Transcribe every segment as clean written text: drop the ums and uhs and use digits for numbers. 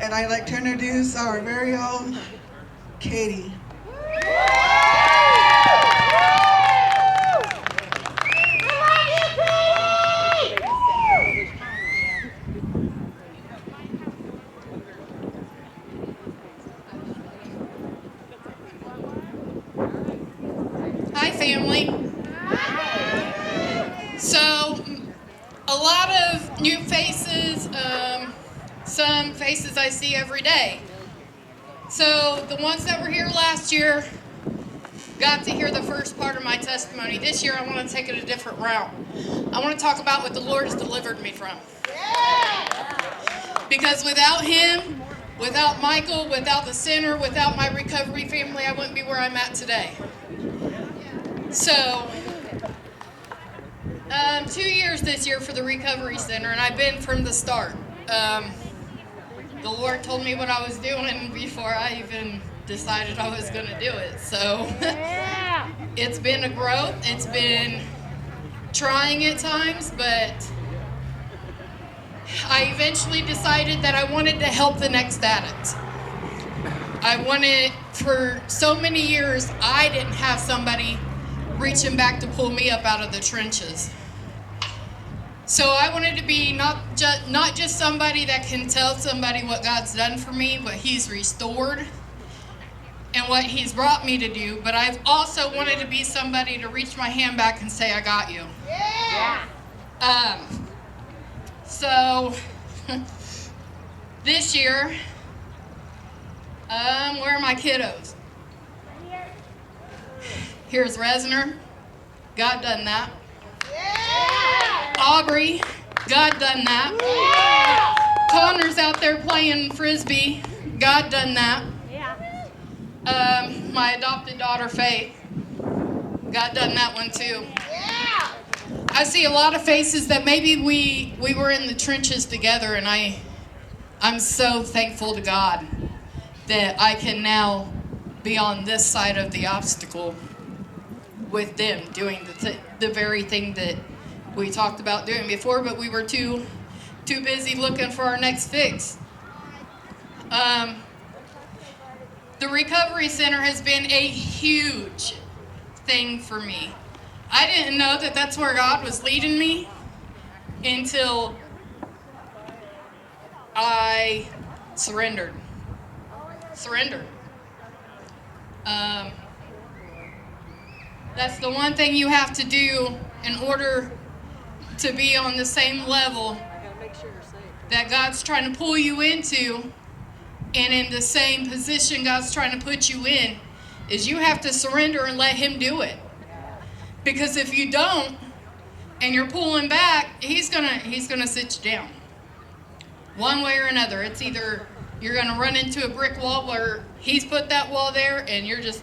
And I'd like to introduce our very own Katie. Hi, family. So, a lot of new faces, some faces I see every day. So, the ones that were here last year got to hear the first part of my testimony. This year, I want to take it a different route. I want to talk about what the Lord has delivered me from. Because without Him, without Michael, without the center, without my recovery family, I wouldn't be where I'm at today. So, 2 years this year for the Recovery Center, and I've been from the start. The Lord told me what I was doing before I even decided I was going to do it. So, it's been a growth. It's been trying at times, but I eventually decided that I wanted to help the next addict. For so many years, I didn't have somebody reaching back to pull me up out of the trenches. So I wanted to be not just somebody that can tell somebody what God's done for me, what He's restored, and what He's brought me to do, but I've also wanted to be somebody to reach my hand back and say, I got you. Yeah. So, this year, where are my kiddos? Here's Resner. God done that. Yeah. Aubrey. God done that. Yeah. Connor's out there playing frisbee. God done that. Yeah. My adopted daughter, Faith. God done that one too. Yeah. I see a lot of faces that maybe we were in the trenches together, and I'm so thankful to God that I can now be on this side of the obstacle with them doing the very thing that we talked about doing before, but we were too busy looking for our next fix. The Recovery Center has been a huge thing for me. I didn't know that that's where God was leading me until I surrendered. That's the one thing you have to do in order to be on the same level that God's trying to pull you into, and in the same position God's trying to put you in, is you have to surrender and let Him do it. Because if you don't, and you're pulling back, He's gonna sit you down. One way or another. It's either you're gonna run into a brick wall where He's put that wall there and you're just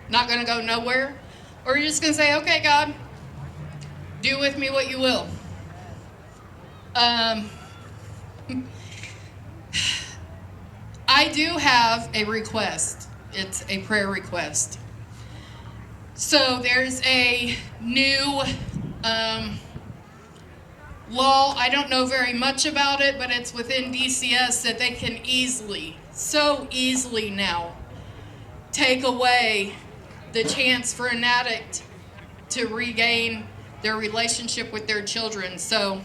not gonna go nowhere, or you're just gonna say, okay, God, do with me what you will. I do have a request. It's a prayer request. So there's a new law. I don't know very much about it, but it's within DCS that they can so easily now, take away the chance for an addict to regain their relationship with their children. So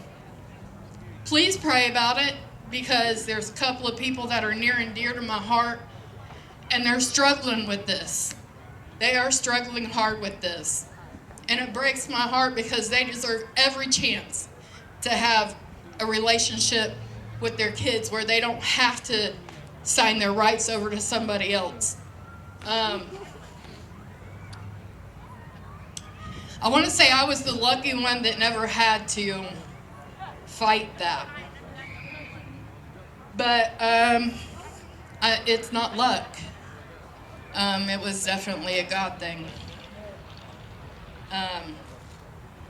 please pray about it, because there's a couple of people that are near and dear to my heart, and they're struggling with this. They are struggling hard with this. And it breaks my heart, because they deserve every chance to have a relationship with their kids where they don't have to sign their rights over to somebody else. I want to say I was the lucky one that never had to fight that. But it's not luck. It was definitely a God thing. I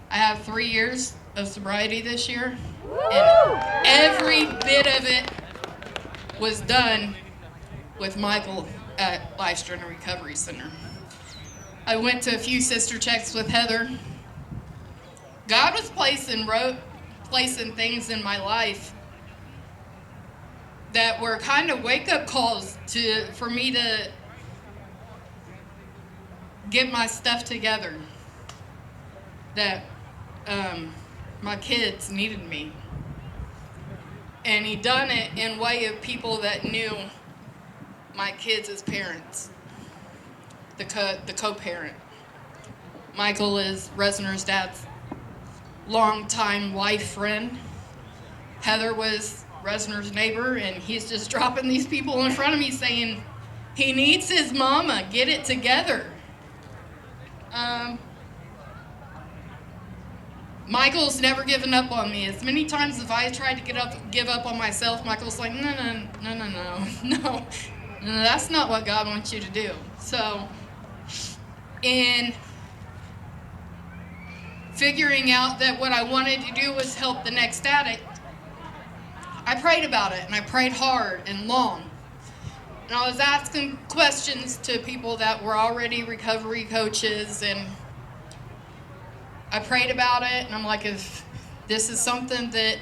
have 3 years of sobriety this year, and every bit of it was done with Michael at Life Journey Recovery Center. I went to a few sister checks with Heather. God was placing things in my life that were kind of wake-up calls for me to get my stuff together, that my kids needed me. And he done it in way of people that knew my kids as parents, the co-parent. Michael is Resner's dad's longtime wife friend. Heather was Resner's neighbor, and he's just dropping these people in front of me saying, he needs his mama, get it together. Michael's never given up on me. As many times as I tried to give up on myself, Michael's like, no, that's not what God wants you to do. So, in figuring out that what I wanted to do was help the next addict, I prayed about it, and I prayed hard and long. And I was asking questions to people that were already recovery coaches, and I prayed about it, and I'm like, if this is something that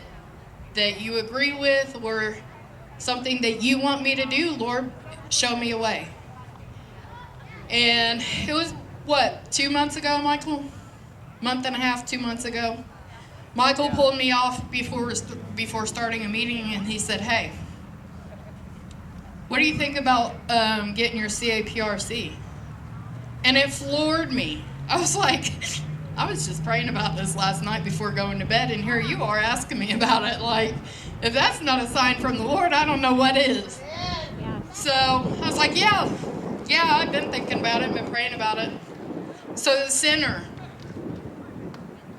you agree with or something that you want me to do, Lord, show me a way. And it was, 2 months ago, Michael? Month and a half, 2 months ago. Michael pulled me off before starting a meeting, and he said, hey, what do you think about getting your CAPRC? And it floored me. I was like, I was just praying about this last night before going to bed, and here you are asking me about it. Like, if that's not a sign from the Lord, I don't know what is. Yeah. So I was like, yeah, I've been thinking about it, been praying about it. So the center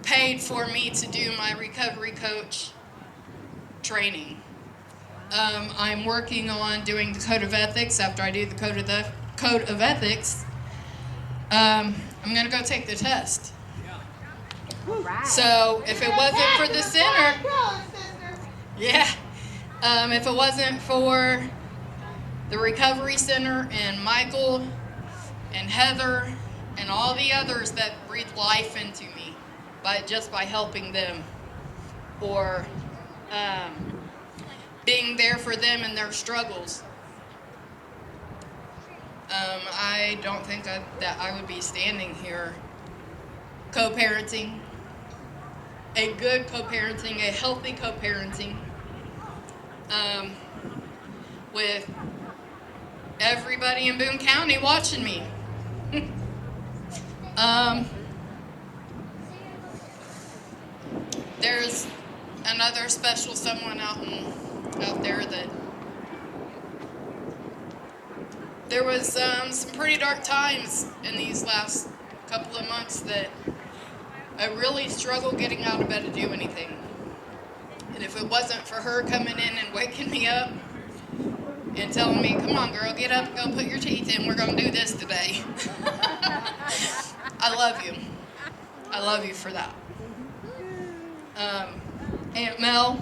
paid for me to do my recovery coach training. I'm working on doing the code of ethics. After I do the code of ethics, I'm going to go take the test. Right. So if it wasn't for the center, if it wasn't for the recovery center and Michael and Heather and all the others that breathed life into me by helping them, or being there for them in their struggles, I don't think that I would be standing here co-parenting, a good co-parenting, a healthy co-parenting, with everybody in Boone County watching me. There's another special someone out there that there was some pretty dark times in these last couple of months that I really struggled getting out of bed to do anything. And if it wasn't for her coming in and waking me up and telling me, come on girl, get up and go put your teeth in, we're going to do this today. I love you. I love you for that. Aunt Mel,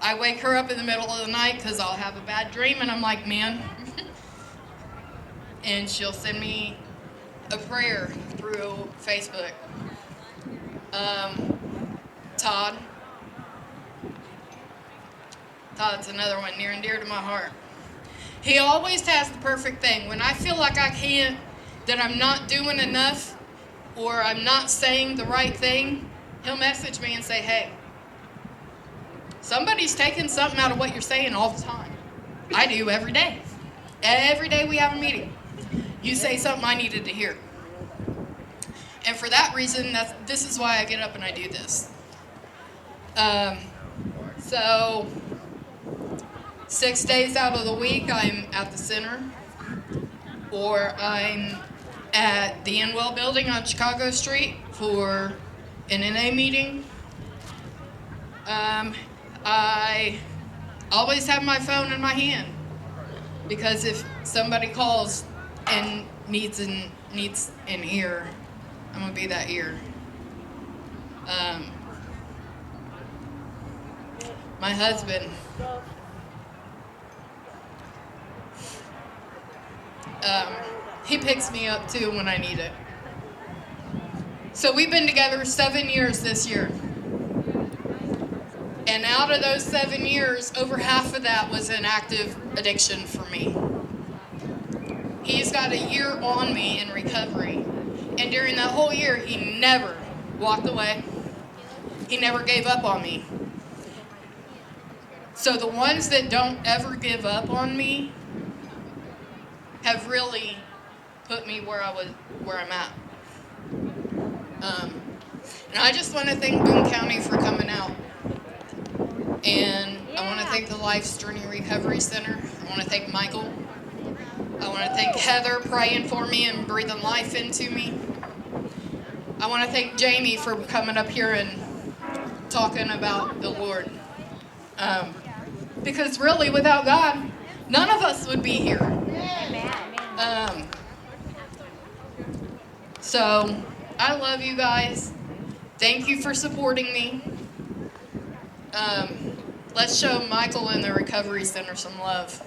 I wake her up in the middle of the night because I'll have a bad dream and I'm like, man. And she'll send me a prayer through Facebook. Todd's another one near and dear to my heart. He always has the perfect thing. When I feel like I can't, that I'm not doing enough, or I'm not saying the right thing, he'll message me and say, hey, somebody's taking something out of what you're saying all the time. I do every day. Every day we have a meeting. You say something I needed to hear. And for that reason, this is why I get up and I do this. So 6 days out of the week, I'm at the center, or I'm at the Inwell building on Chicago Street for an NA meeting. I always have my phone in my hand, because if somebody calls and needs an ear, I'm gonna be that ear. My husband, he picks me up too when I need it. So we've been together 7 years this year. And And out of those 7 years, over half of that was an active addiction for me. He's got a year on me in recovery. And during that whole year, he never walked away. He never gave up on me. So the ones that don't ever give up on me have really put me where I'm at. And I just want to thank Boone County for coming out. And I want to thank the Life's Journey Recovery Center. I want to thank Michael. I want to thank Heather praying for me and breathing life into me. I want to thank Jamie for coming up here and talking about the Lord. Because really, without God, none of us would be here. So, I love you guys. Thank you for supporting me. Let's show Michael and the Recovery Center some love.